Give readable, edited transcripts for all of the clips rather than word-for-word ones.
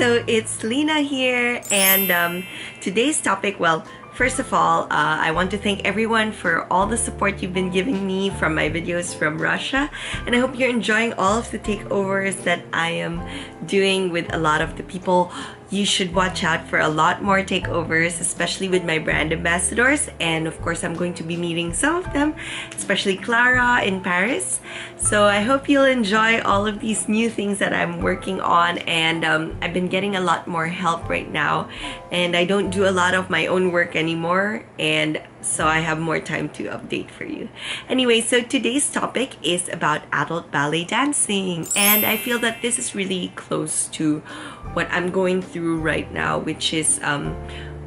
so it's Lina here, and today's topic, well, first of all, I want to thank everyone for all the support you've been giving me from my videos from Russia, and I hope you're enjoying all of the takeovers that I am doing with a lot of the people. You should watch out for a lot more takeovers, especially with my brand ambassadors, and of course I'm going to be meeting some of them, especially Clara in Paris. So I hope you'll enjoy all of these new things that I'm working on, and I've been getting a lot more help right now, and I don't do a lot of my own work anymore, and so I have more time to update for you. Anyway, so today's topic is about adult ballet dancing, and I feel that this is really close to what I'm going through right now, which is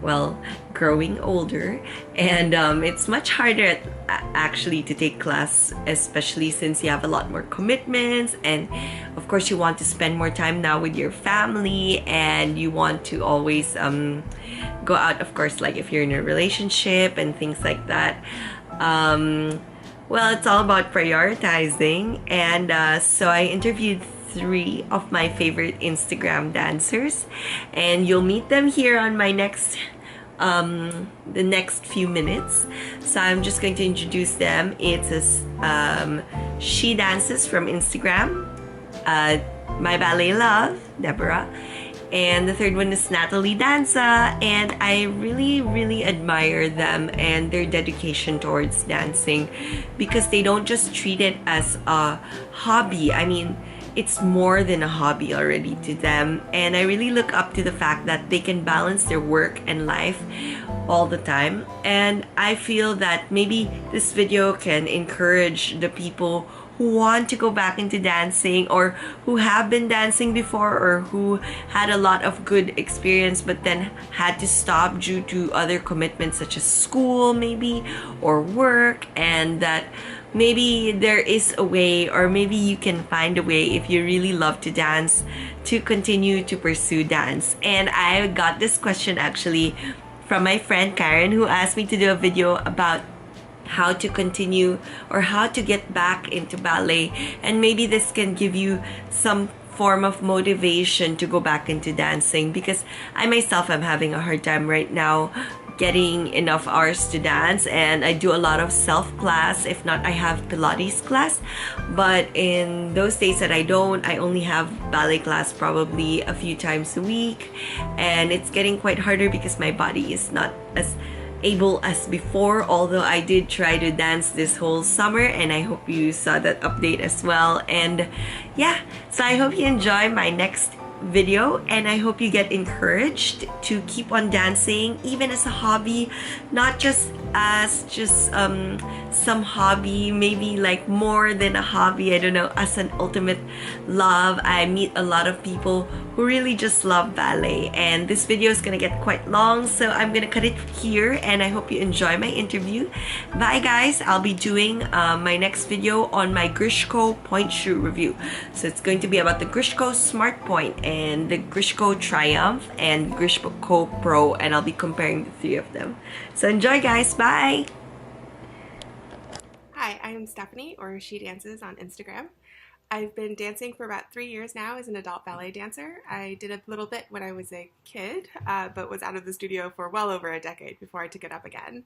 well, growing older, and it's much harder actually to take class, especially since you have a lot more commitments, and of course you want to spend more time now with your family, and you want to always go out, of course, like if you're in a relationship and things like that. Well, it's all about prioritizing, and so I interviewed 3 of my favorite Instagram dancers, and you'll meet them here on my next the next few minutes. So I'm just going to introduce them. It's She Dances from Instagram, My Ballet Love, Deborah, and the third one is Natalie Danza, and I really admire them and their dedication towards dancing, because they don't just treat it as a hobby. I mean, it's more than a hobby already to them, and I really look up to the fact that they can balance their work and life all the time. And I feel that maybe this video can encourage the people who want to go back into dancing, or who have been dancing before, or who had a lot of good experience but then had to stop due to other commitments such as school maybe, or work, and that maybe there is a way, or maybe you can find a way, if you really love to dance, to continue to pursue dance. And I got this question actually from my friend Karen, who asked me to do a video about how to continue or how to get back into ballet, and maybe this can give you some form of motivation to go back into dancing, because I myself am having a hard time right now getting enough hours to dance, and I do a lot of self-class. If not, I have Pilates class, but in those days that I don't, I only have ballet class probably a few times a week, and it's getting quite harder because my body is not as able as before, although I did try to dance this whole summer, and I hope you saw that update as well. And yeah, so I hope you enjoy my next video, and I hope you get encouraged to keep on dancing, even as a hobby, not just as some hobby, maybe like more than a hobby, I don't know, as an ultimate love. I meet a lot of people who really just love ballet, and this video is gonna get quite long, so I'm gonna cut it here, and I hope you enjoy my interview. Bye guys. I'll be doing my next video on my Grishko point shoe review, so it's going to be about the Grishko Smart Point and the Grishko Triumph and Grishko Pro, and I'll be comparing the 3 of them. So enjoy guys. Bye. Hi, I'm Stephanie, or She Dances on Instagram. I've been dancing for about 3 years now as an adult ballet dancer. I did a little bit when I was a kid, but was out of the studio for well over a decade before I took it up again.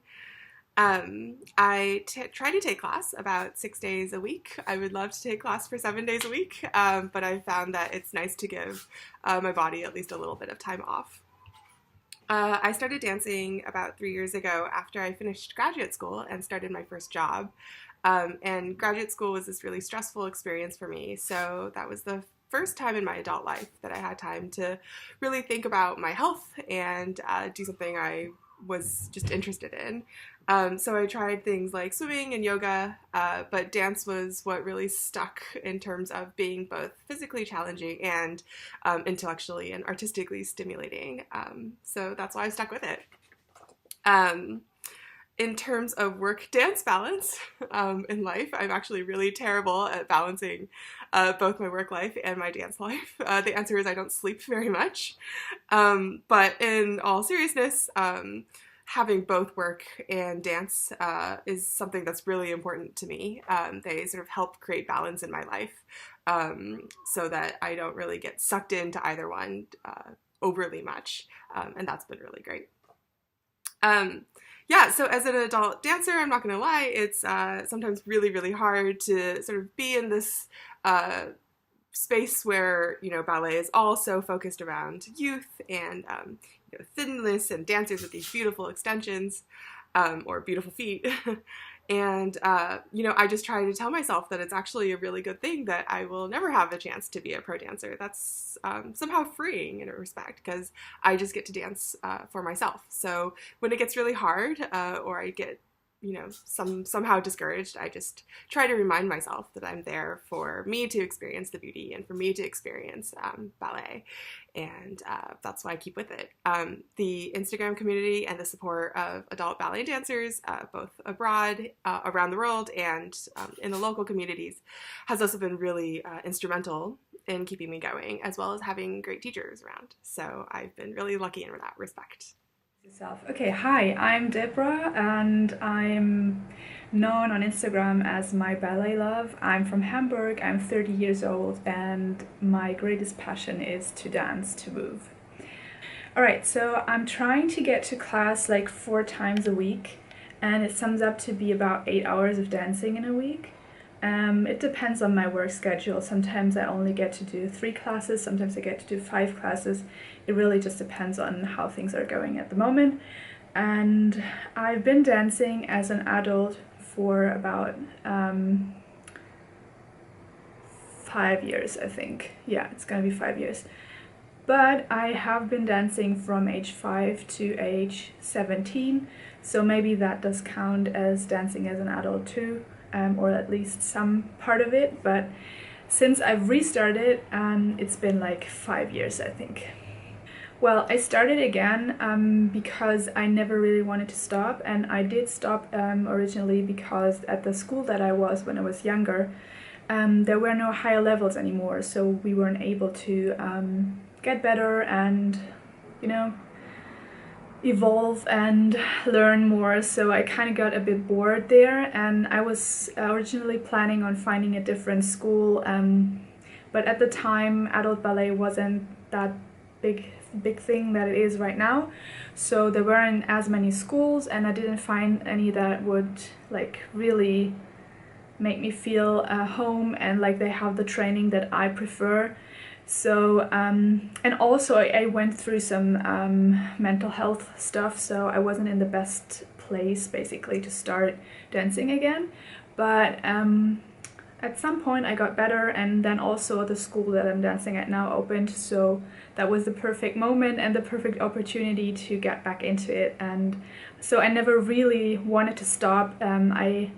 I try to take class about 6 days a week. I would love to take class for 7 days a week, but I found that it's nice to give my body at least a little bit of time off. I started dancing about 3 years ago after I finished graduate school and started my first job. And graduate school was this really stressful experience for me, so that was the first time in my adult life that I had time to really think about my health and do something I was just interested in. So I tried things like swimming and yoga, but dance was what really stuck in terms of being both physically challenging and intellectually and artistically stimulating. So that's why I stuck with it. In terms of work-dance balance in life, I'm actually really terrible at balancing both my work life and my dance life. The answer is I don't sleep very much. But in all seriousness, having both work and dance is something that's really important to me. They sort of help create balance in my life, so that I don't really get sucked into either one overly much, and that's been really great. Yeah, so as an adult dancer, I'm not going to lie, it's sometimes really, really hard to sort of be in this space where, you know, ballet is all so focused around youth and you know, thinness and dancers with these beautiful extensions or beautiful feet. And, you know, I just try to tell myself that it's actually a really good thing that I will never have a chance to be a pro dancer. That's somehow freeing in a respect, because I just get to dance for myself. So when it gets really hard or I get, you know, somehow discouraged, I just try to remind myself that I'm there for me to experience the beauty and for me to experience ballet. And that's why I keep with it. The Instagram community and the support of adult ballet dancers, both abroad, around the world, and in the local communities, has also been really instrumental in keeping me going, as well as having great teachers around. So I've been really lucky in that respect. Okay, hi, I'm Deborah and I'm known on Instagram as my Ballet Love. I'm from Hamburg, I'm 30 years old, and my greatest passion is to dance, to move. Alright, so I'm trying to get to class like 4 times a week, and it sums up to be about 8 hours of dancing in a week. It depends on my work schedule. Sometimes I only get to do 3 classes, sometimes I get to do 5 classes. It really just depends on how things are going at the moment. And I've been dancing as an adult for about 5 years, I think. Yeah, it's gonna be 5 years. But I have been dancing from age 5 to age 17, so maybe that does count as dancing as an adult too. Or at least some part of it, but since I've restarted, it's been like 5 years, I think. Well, I started again because I never really wanted to stop, and I did stop originally because at the school that I was when I was younger, there were no higher levels anymore, so we weren't able to get better and, you know, evolve and learn more, so I kind of got a bit bored there, and I was originally planning on finding a different school, but at the time adult ballet wasn't that big thing that it is right now, so there weren't as many schools, and I didn't find any that would like really make me feel home and like they have the training that I prefer. So, and also I went through some mental health stuff, so I wasn't in the best place basically to start dancing again. But at some point I got better, and then also the school that I'm dancing at now opened, so that was the perfect moment and the perfect opportunity to get back into it. And so I never really wanted to stop. I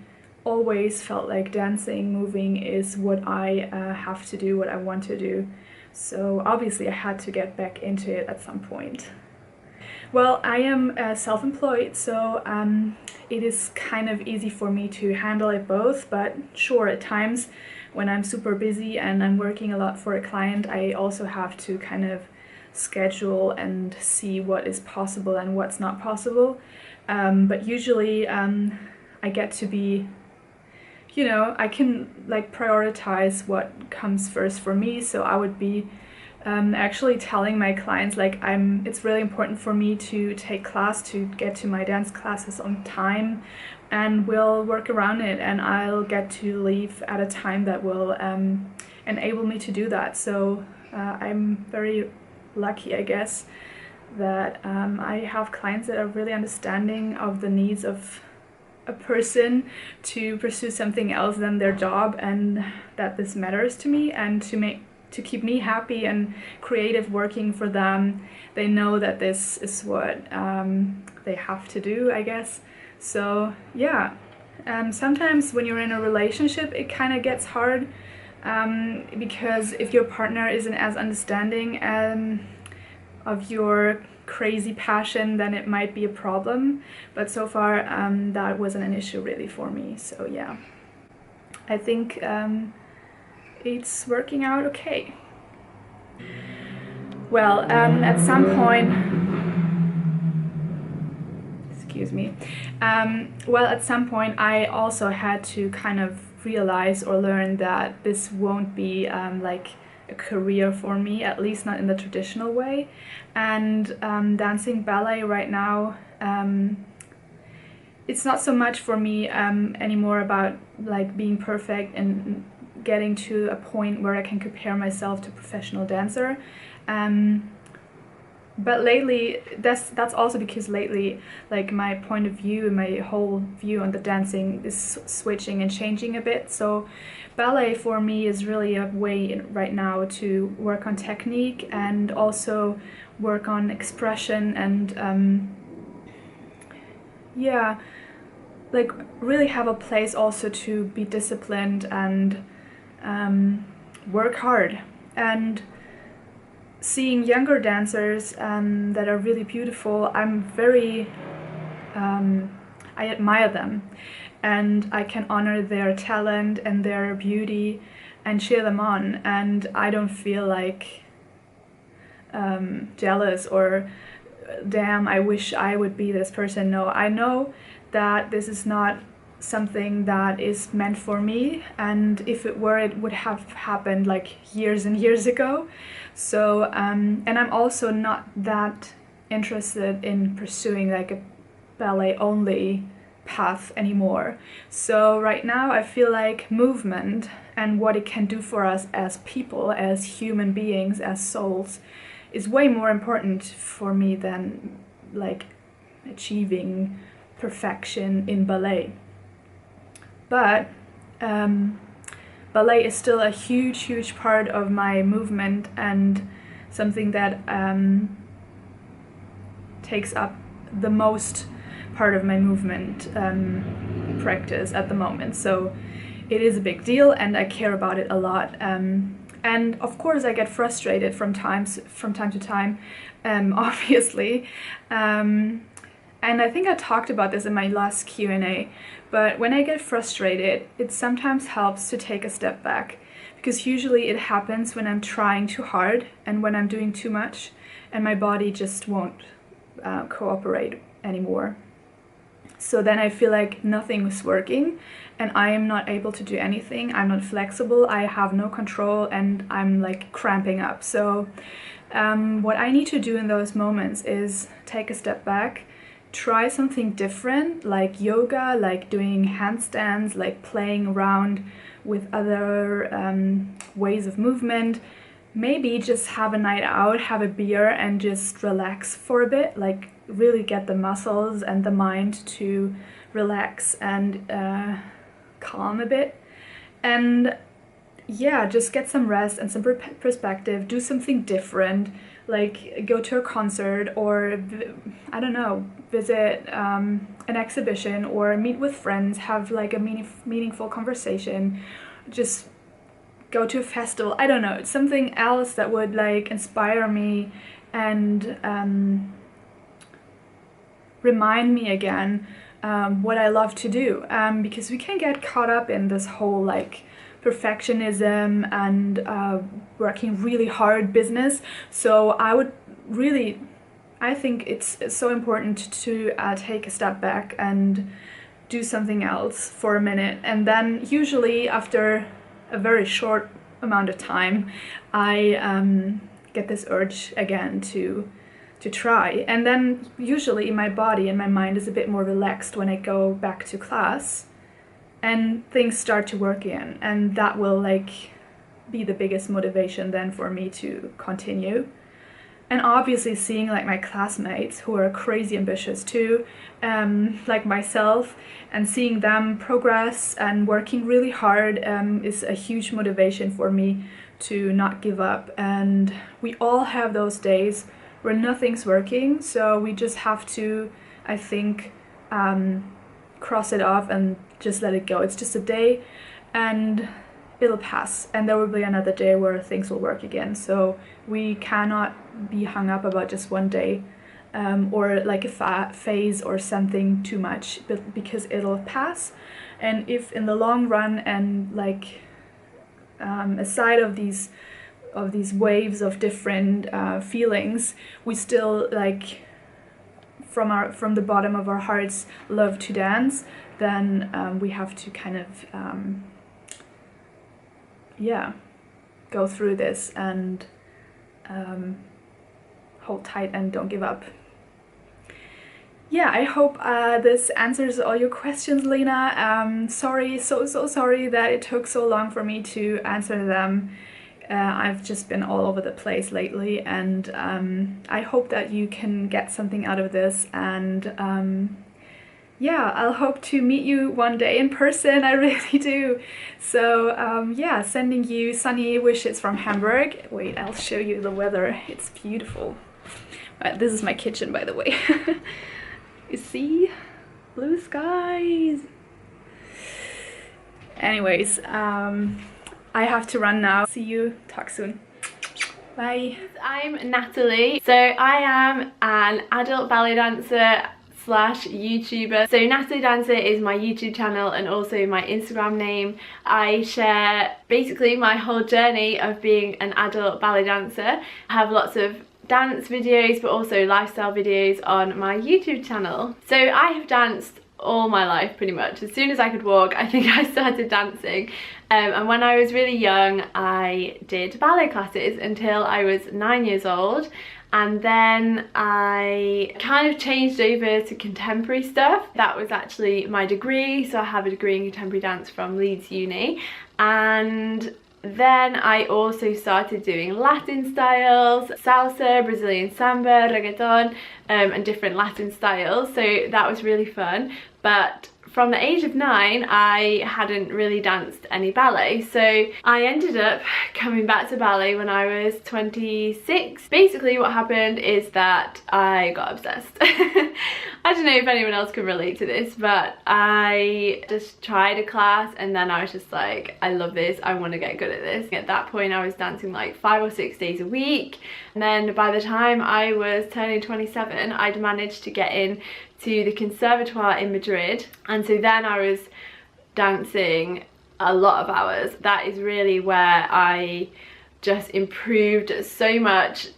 always felt like dancing, moving is what I have to do, what I want to do. So obviously I had to get back into it at some point. Well, I am self-employed, so it is kind of easy for me to handle it both, but sure, at times when I'm super busy and I'm working a lot for a client, I also have to kind of schedule and see what is possible and what's not possible. But usually I get to be, you know, I can like prioritize what comes first for me. So I would be actually telling my clients like it's really important for me to take class, to get to my dance classes on time, and we'll work around it, and I'll get to leave at a time that will enable me to do that. So I'm very lucky, I guess, that I have clients that are really understanding of the needs of a person to pursue something else than their job, and that this matters to me, and to keep me happy and creative working for them. They know that this is what they have to do, I guess. So yeah, sometimes when you're in a relationship it kind of gets hard, because if your partner isn't as understanding of your crazy passion, then it might be a problem. But so far that wasn't an issue really for me, so yeah, I think it's working out okay. Well, at some point, excuse me. Well, at some point I also had to kind of realize or learn that this won't be like a career for me, at least not in the traditional way. And dancing ballet right now, it's not so much for me anymore about like being perfect and getting to a point where I can compare myself to a professional dancer. But lately, that's also because lately, like, my point of view and my whole view on the dancing is switching and changing a bit. So ballet for me is really a way right now to work on technique and also work on expression and yeah, like really have a place also to be disciplined and work hard. And seeing younger dancers that are really beautiful, I admire them, and I can honor their talent and their beauty and cheer them on, and I don't feel like jealous or damn, I wish I would be this person. No, I know that this is not something that is meant for me, and if it were, it would have happened like years and years ago. So and I'm also not that interested in pursuing like a ballet only path anymore. So right now I feel like movement and what it can do for us as people, as human beings, as souls, is way more important for me than like achieving perfection in ballet. But ballet is still a huge part of my movement and something that takes up the most part of my movement practice at the moment. So it is a big deal and I care about it a lot. And of course I get frustrated from time to time, obviously. And I think I talked about this in my last Q&A, but when I get frustrated, it sometimes helps to take a step back, because usually it happens when I'm trying too hard and when I'm doing too much and my body just won't cooperate anymore. So then I feel like nothing is working and I am not able to do anything. I'm not flexible, I have no control, and I'm like cramping up. So what I need to do in those moments is take a step back, try something different, like yoga, like doing handstands, like playing around with other ways of movement. Maybe just have a night out, have a beer and just relax for a bit, like really get the muscles and the mind to relax and calm a bit. And yeah, just get some rest and some perspective, do something different, like go to a concert or, I don't know, visit an exhibition or meet with friends, have like a meaningful conversation, just go to a festival, I don't know, it's something else that would like inspire me and remind me again what I love to do, because we can get caught up in this whole like perfectionism and working really hard business. So I think it's so important to take a step back and do something else for a minute, and then usually after a very short amount of time I get this urge again to try, and then usually my body and my mind is a bit more relaxed when I go back to class and things start to work again, and that will like be the biggest motivation then for me to continue. And obviously seeing like my classmates who are crazy ambitious too, like myself, and seeing them progress and working really hard is a huge motivation for me to not give up. And we all have those days where nothing's working, so we just have to, I think, cross it off and just let it go. It's just a day and it'll pass, and there will be another day where things will work again. So we cannot be hung up about just one day or like a phase or something too much, but because it'll pass. And if in the long run and like aside of these waves of different feelings, we still like from the bottom of our hearts love to dance, then we have to kind of yeah, go through this and hold tight and don't give up. Yeah, I hope this answers all your questions, Lina. Sorry, so sorry that it took so long for me to answer them. I've just been all over the place lately, and I hope that you can get something out of this, and yeah, I'll hope to meet you one day in person, I really do. So yeah, sending you sunny wishes from Hamburg. Wait, I'll show you the weather, it's beautiful. This is my kitchen, by the way. You see? Blue skies! Anyways, I have to run now. See you, talk soon. Bye. I'm Natalie. So I am an adult ballet dancer / YouTuber. So Natalie Danza is my YouTube channel and also my Instagram name. I share basically my whole journey of being an adult ballet dancer. I have lots of dance videos but also lifestyle videos on my YouTube channel. So I have danced all my life pretty much. As soon as I could walk, I think I started dancing. And when I was really young, I did ballet classes until I was 9 years old. And then I kind of changed over to contemporary stuff. That was actually my degree. So I have a degree in contemporary dance from Leeds Uni. And then I also started doing Latin styles, salsa, Brazilian samba, reggaeton, and different Latin styles. So that was really fun. But from the age of 9, I hadn't really danced any ballet. So I ended up coming back to ballet when I was 26. Basically what happened is that I got obsessed. I don't know if anyone else can relate to this, but I just tried a class and then I was just like, I love this, I want to get good at this. At that point I was dancing like 5 or 6 days a week, and then by the time I was turning 27, I'd managed to get in to the conservatoire in Madrid, and so then I was dancing a lot of hours. That is really where I just improved so much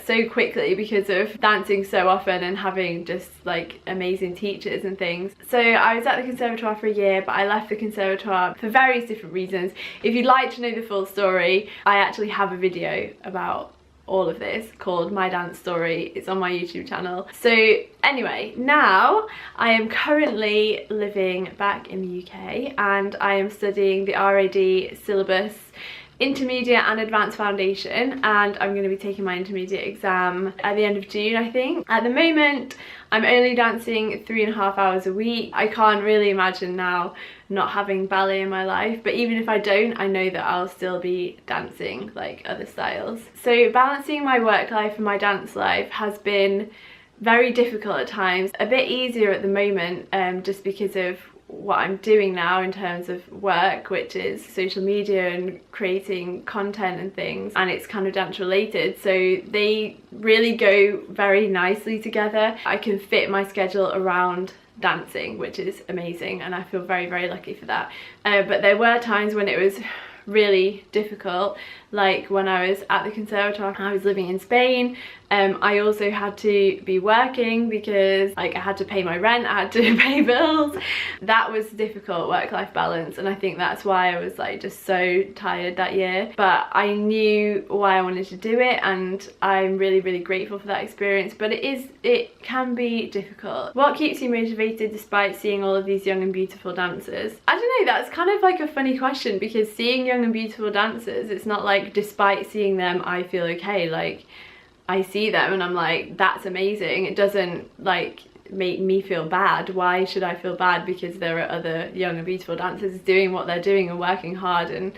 so quickly because of dancing so often and having just like amazing teachers and things. So I was at the conservatoire for a year, but I left the conservatoire for various different reasons. If you'd like to know the full story, I actually have a video about all of this called My Dance Story. It's on my YouTube channel. So anyway, now I am currently living back in the UK and I am studying the RAD syllabus, intermediate and advanced foundation, and I'm going to be taking my intermediate exam at the end of June, I think. At the moment I'm only dancing 3.5 hours a week. I can't really imagine now not having ballet in my life, but even if I don't, I know that I'll still be dancing like other styles. So balancing my work life and my dance life has been very difficult at times. A bit easier at the moment, just because of what I'm doing now in terms of work, which is social media and creating content and things, and it's kind of dance related, so they really go very nicely together. I can fit my schedule around dancing, which is amazing, and I feel very, very lucky for that. But there were times when it was really difficult, like when I was at the conservatoire, I was living in Spain. I also had to be working because like I had to pay my rent, I had to pay bills. That was difficult work-life balance, and I think that's why I was like just so tired that year. But I knew why I wanted to do it, and I'm really, really grateful for that experience. But it can be difficult. What keeps you motivated despite seeing all of these young and beautiful dancers? I don't know, that's kind of like a funny question, because seeing young and beautiful dancers, it's not like despite seeing them I feel okay. Like I see them and I'm like, that's amazing. It doesn't like make me feel bad. Why should I feel bad because there are other young and beautiful dancers doing what they're doing and working hard and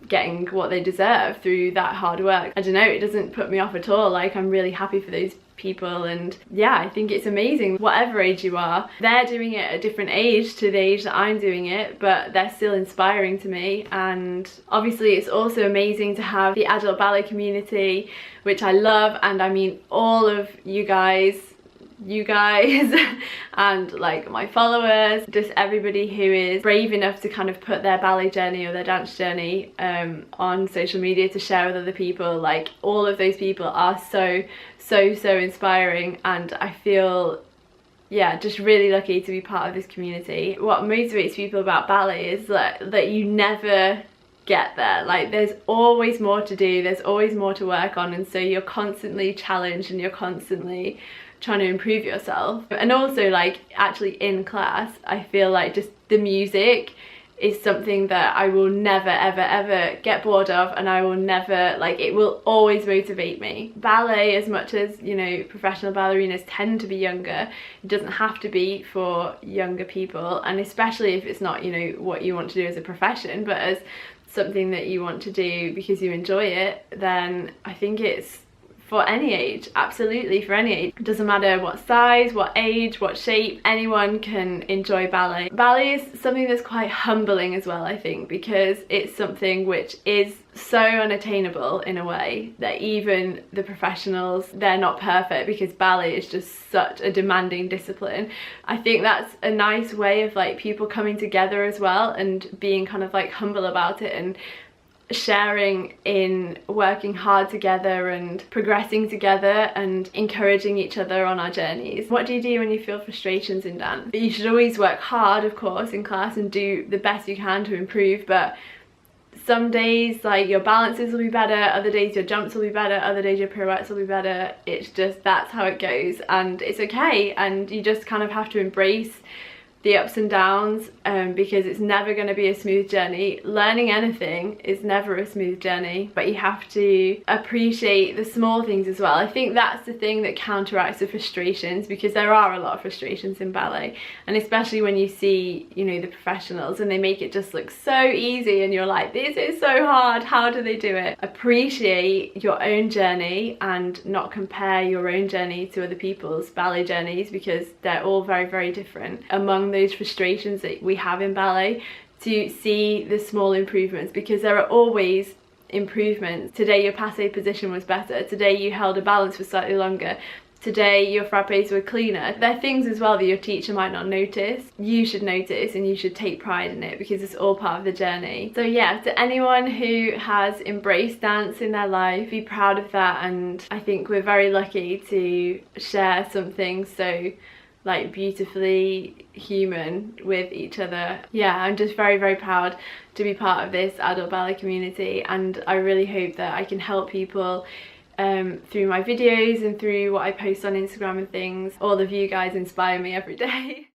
getting what they deserve through that hard work? I don't know, it doesn't put me off at all. Like I'm really happy for those people, and yeah, I think it's amazing. Whatever age you are, they're doing it at a different age to the age that I'm doing it, but they're still inspiring to me. And obviously it's also amazing to have the adult ballet community, which I love, and I mean all of you guys and like my followers, just everybody who is brave enough to kind of put their ballet journey or their dance journey on social media to share with other people. Like all of those people are so inspiring, and I feel yeah, just really lucky to be part of this community. What motivates people about ballet is that you never get there. Like, there's always more to do, there's always more to work on, and so you're constantly challenged and you're constantly trying to improve yourself. And also, like, actually in class, I feel like just the music is something that I will never ever ever get bored of, and I will never, like, it will always motivate me. Ballet, as much as, you know, professional ballerinas tend to be younger, it doesn't have to be for younger people, and especially if it's not, you know, what you want to do as a profession, but as something that you want to do because you enjoy it, then I think it's for any age, absolutely for any age. It doesn't matter what size, what age, what shape, anyone can enjoy ballet. Ballet is something that's quite humbling as well, I think, because it's something which is so unattainable in a way that even the professionals, they're not perfect, because ballet is just such a demanding discipline. I think that's a nice way of like people coming together as well and being kind of like humble about it and sharing in working hard together and progressing together and encouraging each other on our journeys. What do you do when you feel frustrations in dance? You should always work hard, of course, in class and do the best you can to improve, but some days, like, your balances will be better, other days your jumps will be better, other days your pirouettes will be better. It's just, that's how it goes, and it's okay, and you just kind of have to embrace the ups and downs, because it's never going to be a smooth journey. Learning anything is never a smooth journey, but you have to appreciate the small things as well. I think that's the thing that counteracts the frustrations, because there are a lot of frustrations in ballet, and especially when you see, you know, the professionals and they make it just look so easy and you're like, this is so hard, how do they do it? Appreciate your own journey and not compare your own journey to other people's ballet journeys, because they're all very, very different. Among those frustrations that we have in ballet, to see the small improvements, because there are always improvements. Today your passe position was better, today you held a balance for slightly longer, today your frappes were cleaner. There are things as well that your teacher might not notice. You should notice and you should take pride in it, because it's all part of the journey. So yeah, to anyone who has embraced dance in their life, be proud of that, and I think we're very lucky to share something so like beautifully human with each other. Yeah, I'm just very, very proud to be part of this adult ballet community, and I really hope that I can help people through my videos and through what I post on Instagram and things. All of you guys inspire me every day.